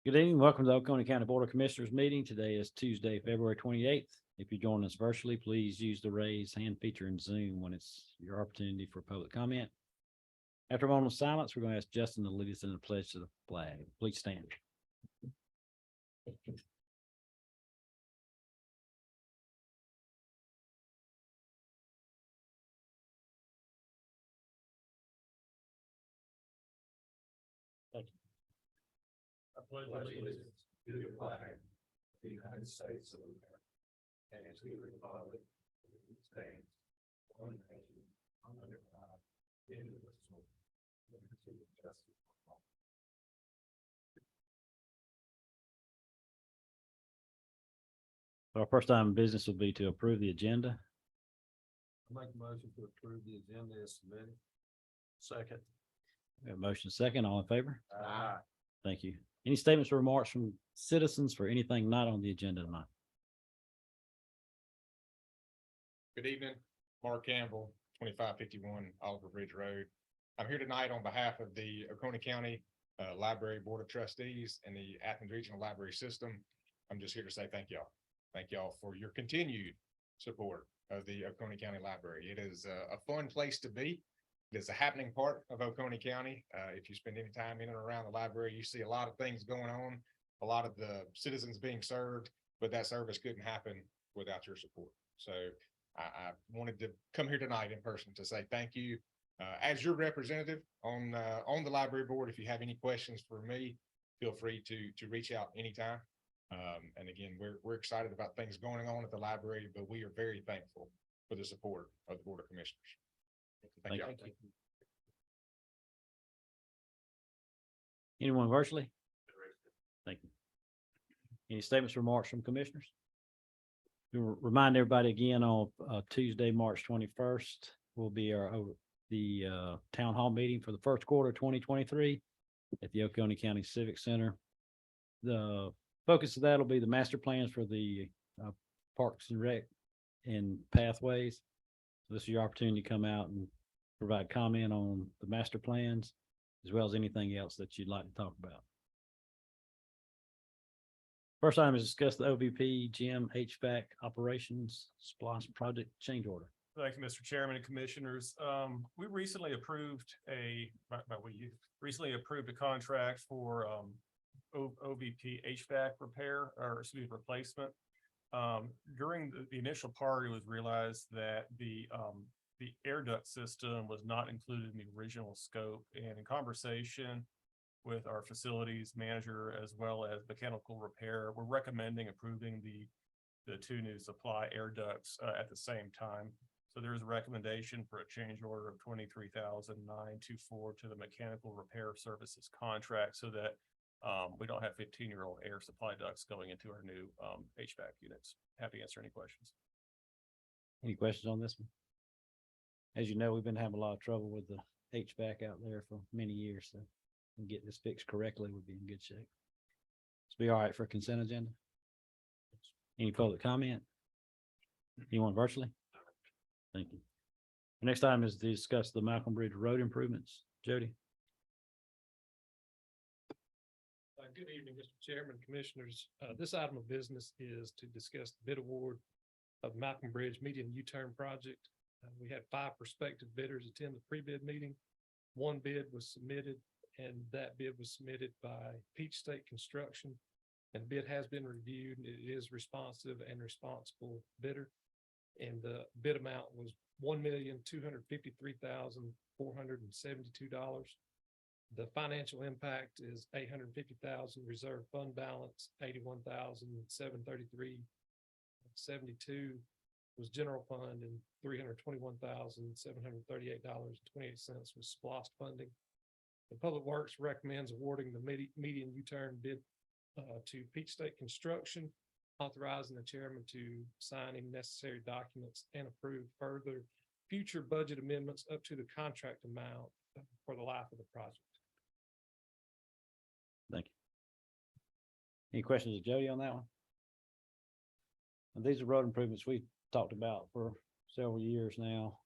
Good evening. Welcome to the Oconee County Board of Commissioners meeting. Today is Tuesday, February 28th. If you join us virtually, please use the raise hand feature in Zoom when it's your opportunity for public comment. After a moment of silence, we're going to ask Justin to lead us in the pledge to the flag. Please stand. Thank you. I pledge allegiance to the flag of the United States of America and to the republic which stands one nation under God, indivisible, with liberty and justice for all. Our first item of business will be to approve the agenda. I make a motion to approve the agenda as submitted. Second. We have a motion second. All in favor? Aye. Thank you. Any statements or remarks from citizens for anything not on the agenda tonight? Good evening, Mark Campbell, 2551 Oliver Ridge Road. I'm here tonight on behalf of the Oconee County Library Board of Trustees and the Athens Regional Library System. I'm just here to say thank y'all. Thank y'all for your continued support of the Oconee County Library. It is a fun place to be. It is a happening part of Oconee County. If you spend any time in and around the library, you see a lot of things going on, a lot of the citizens being served, but that service couldn't happen without your support. So I wanted to come here tonight in person to say thank you. As your representative on the library board, if you have any questions for me, feel free to reach out anytime. And again, we're excited about things going on at the library, but we are very thankful for the support of the Board of Commissioners. Thank you. Anyone virtually? Thank you. Any statements or remarks from commissioners? We'll remind everybody again on Tuesday, March 21st will be the town hall meeting for the first quarter of 2023 at the Oconee County Civic Center. The focus of that will be the master plans for the parks and rec and pathways. So this is your opportunity to come out and provide comment on the master plans, as well as anything else that you'd like to talk about. First item is discuss the OVP gym HVAC operations SPLOST project change order. Thank you, Mr. Chairman and Commissioners. We recently approved a contract for OVP HVAC repair, or excuse me, replacement. During the initial part, it was realized that the air duct system was not included in the original scope, and in conversation with our facilities manager as well as mechanical repair, we're recommending approving the two new supply air ducts at the same time. So there's a recommendation for a change order of $23,924 to the mechanical repair services contract, so that we don't have 15-year-old air supply ducts going into our new HVAC units. Happy to answer any questions. Any questions on this one? As you know, we've been having a lot of trouble with the HVAC out there for many years, so get this fixed correctly would be in good shape. It's be all right for a consent agenda. Any public comment? Anyone virtually? Thank you. The next item is to discuss the Malcolm Bridge road improvements. Jody. Good evening, Mr. Chairman, Commissioners. This item of business is to discuss the bid award of Malcolm Bridge Median U-turn project. We had 5 prospective bidders attend the pre-bid meeting. 1 bid was submitted, and that bid was submitted by Peach State Construction. And the bid has been reviewed, and it is responsive and responsible bidder. And the bid amount was $1,253,472. The financial impact is $850,000 reserve fund balance, $81,733.72. was general fund and $321,738.28 was SPOS funding. The Public Works recommends awarding the median U-turn bid to Peach State Construction, authorizing the chairman to sign any necessary documents and approve further future budget amendments up to the contract amount for the life of the project. Thank you. Any questions of Jody on that one? And these are road improvements we've talked about for several years now,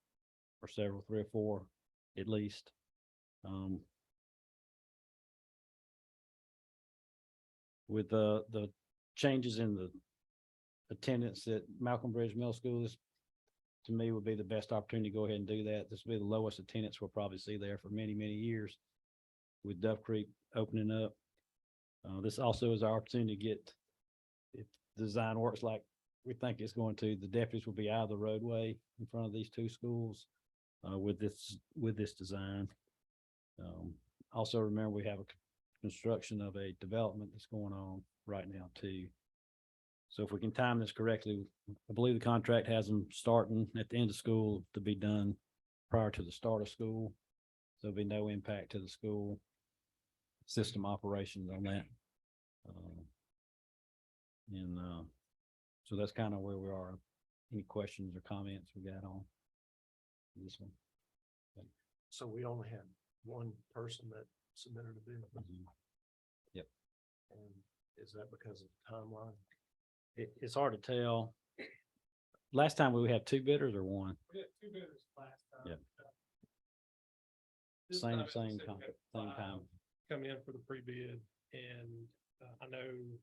or several, 3 or 4 at least. With the changes in the attendance at Malcolm Bridge Middle School, this to me would be the best opportunity to go ahead and do that. This will be the lowest attendance we'll probably see there for many, many years with Duff Creek opening up. This also is our opportunity to get, if the design works like we think it's going to, the deputies will be out of the roadway in front of these 2 schools with this design. Also remember, we have a construction of a development that's going on right now too. So if we can time this correctly, I believe the contract has them starting at the end of school to be done prior to the start of school. So there'll be no impact to the school system operations on that. So that's kind of where we are. Any questions or comments we got on this one? So we only had one person that submitted a bid. Yep. And is that because of the timeline? It's hard to tell. Last time we had 2 bidders or 1? We had 2 bidders last time. Yep. This Same time it time. said we had 5 come in for the pre-bid, and I know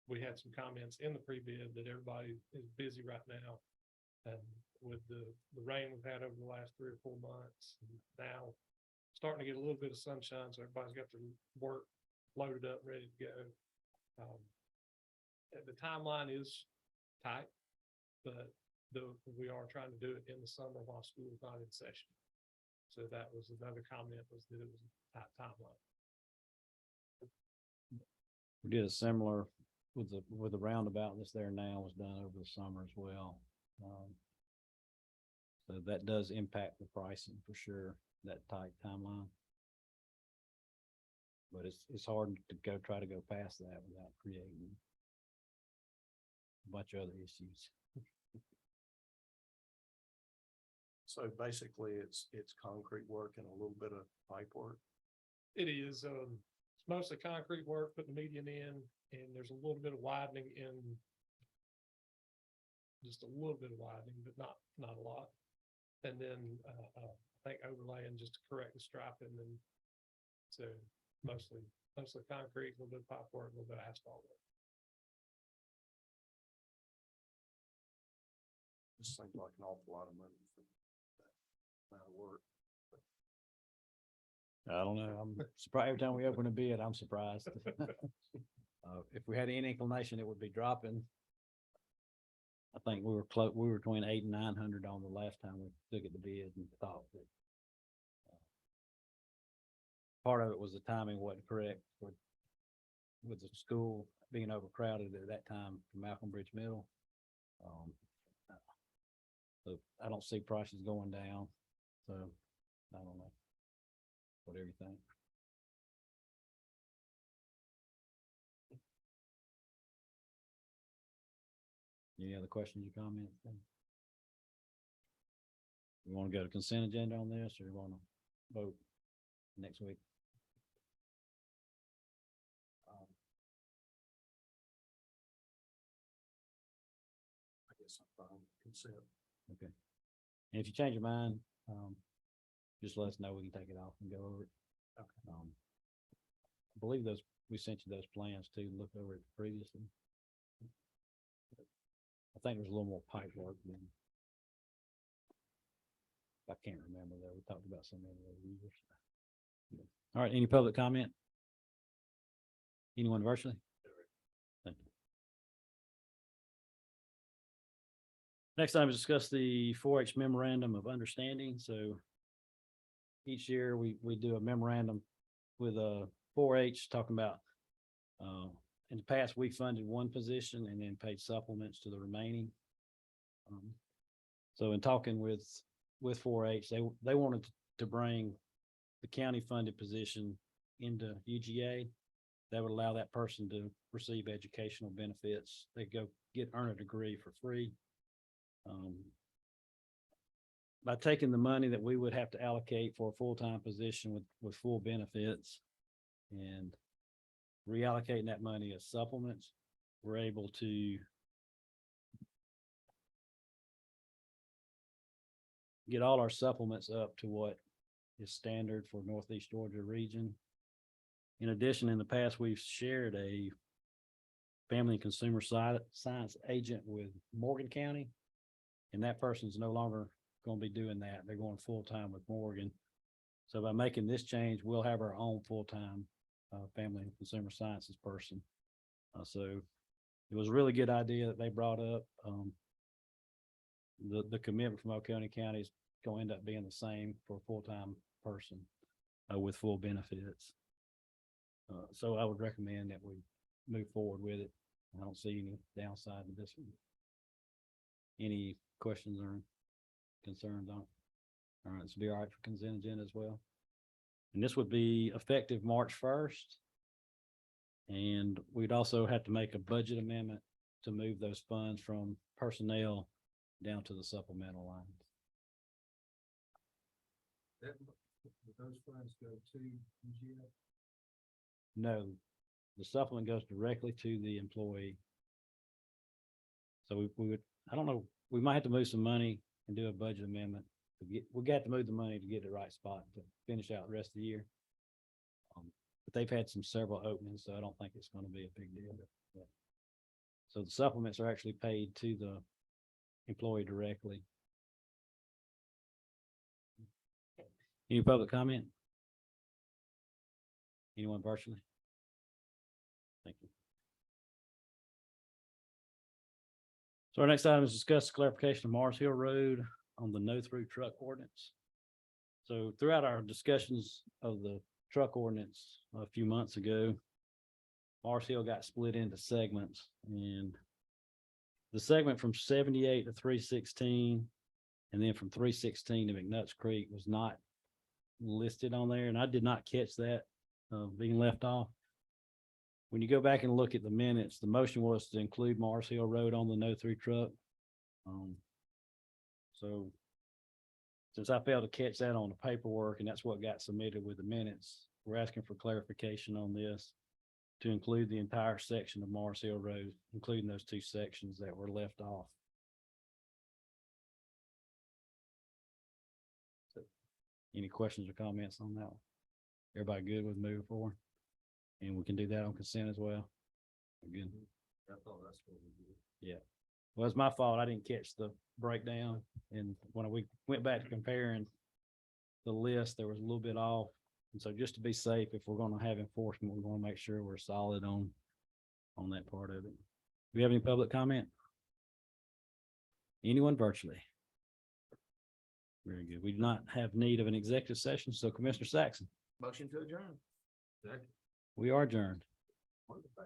we had some comments in the pre-bid that everybody is busy right now. And with the rain we've had over the last 3 or 4 months, now starting to get a little bit of sunshine, so everybody's got their work loaded up, ready to go. The timeline is tight, but we are trying to do it in the summer while school is not in session. So that was another comment, was that it was a tight timeline. We did a similar with the roundabout that's there now was done over the summer as well. So that does impact the pricing for sure, that tight timeline. But it's hard to try to go past that without creating a bunch of other issues. So basically it's concrete work and a little bit of pipe work. It is, it's mostly concrete work, putting the median in, and there's a little bit of widening in. Just a little bit of widening, but not a lot. And then, I think overlaying just to correct the striping, and so mostly concrete, a little bit of pipe work, a little bit of asphalt work. This seems like an awful lot of money for that amount of work. I don't know. I'm surprised every time we open a bid, I'm surprised. If we had any inclination, it would be dropping. I think we were between 800 and 900 on the last time we took it to bid and thought that part of it was the timing wasn't correct with the school being overcrowded at that time for Malcolm Bridge Middle. So I don't see prices going down. So I don't know. Whatever you think. Any other questions or comments? You want to go to consent agenda on this, or you want to vote next week? I guess I'm fine with consent. Okay. And if you change your mind, just let us know. We can take it off and go over it. Okay. I believe we sent you those plans too, look over it previously. I think there's a little more pipe work than. I can't remember though. We talked about so many other years. All right, any public comment? Anyone virtually? Thank you. Next time is discuss the 4-H memorandum of understanding. So each year we do a memorandum with 4-H talking about, in the past, we funded one position and then paid supplements to the remaining. So in talking with 4-H, they wanted to bring the county funded position into UGA. That would allow that person to receive educational benefits. They go earn a degree for free. By taking the money that we would have to allocate for a full-time position with full benefits and reallocating that money as supplements, we're able to get all our supplements up to what is standard for Northeast Georgia region. In addition, in the past, we've shared a family and consumer science agent with Morgan County, and that person's no longer going to be doing that. They're going full-time with Morgan. So by making this change, we'll have our own full-time family and consumer sciences person. So it was a really good idea that they brought up. The commitment from Oconee County is going to end up being the same for a full-time person with full benefits. So I would recommend that we move forward with it. I don't see any downside to this one. Any questions or concerns on it? All right, this will be all right for consent agenda as well. And this would be effective March 1st. And we'd also have to make a budget amendment to move those funds from personnel down to the supplemental lines. Those funds go to UGA? No, the supplement goes directly to the employee. So we would, I don't know, we might have to move some money and do a budget amendment. We got to move the money to get the right spot to finish out the rest of the year. But they've had several openings, so I don't think it's going to be a big deal. But, so the supplements are actually paid to the employee directly. Any public comment? Anyone virtually? Thank you. So our next item is discuss clarification of Mars Hill Road on the no-through truck ordinance. So throughout our discussions of the truck ordinance a few months ago, Mars Hill got split into segments, and the segment from 78 to 316 and then from 316 to McNutt's Creek was not listed on there, and I did not catch that being left off. When you go back and look at the minutes, the motion was to include Mars Hill Road on the no-through truck. So since I failed to catch that on the paperwork, and that's what got submitted with the minutes, we're asking for clarification on this to include the entire section of Mars Hill Road, including those two sections that were left off. So, any questions or comments on that one? Everybody good with moving forward? And we can do that on consent as well. We're good. I thought that's what we did. Yeah. Well, it's my fault. I didn't catch the breakdown. And when we went back to comparing the list, there was a little bit off. And so just to be safe, if we're going to have enforcement, we want to make sure we're solid on that part of it. Do we have any public comment? Anyone virtually? Very good. We do not have need of an executive session. So Commissioner Saxon, Motion to adjourn. Second. we are adjourned. Wonderful.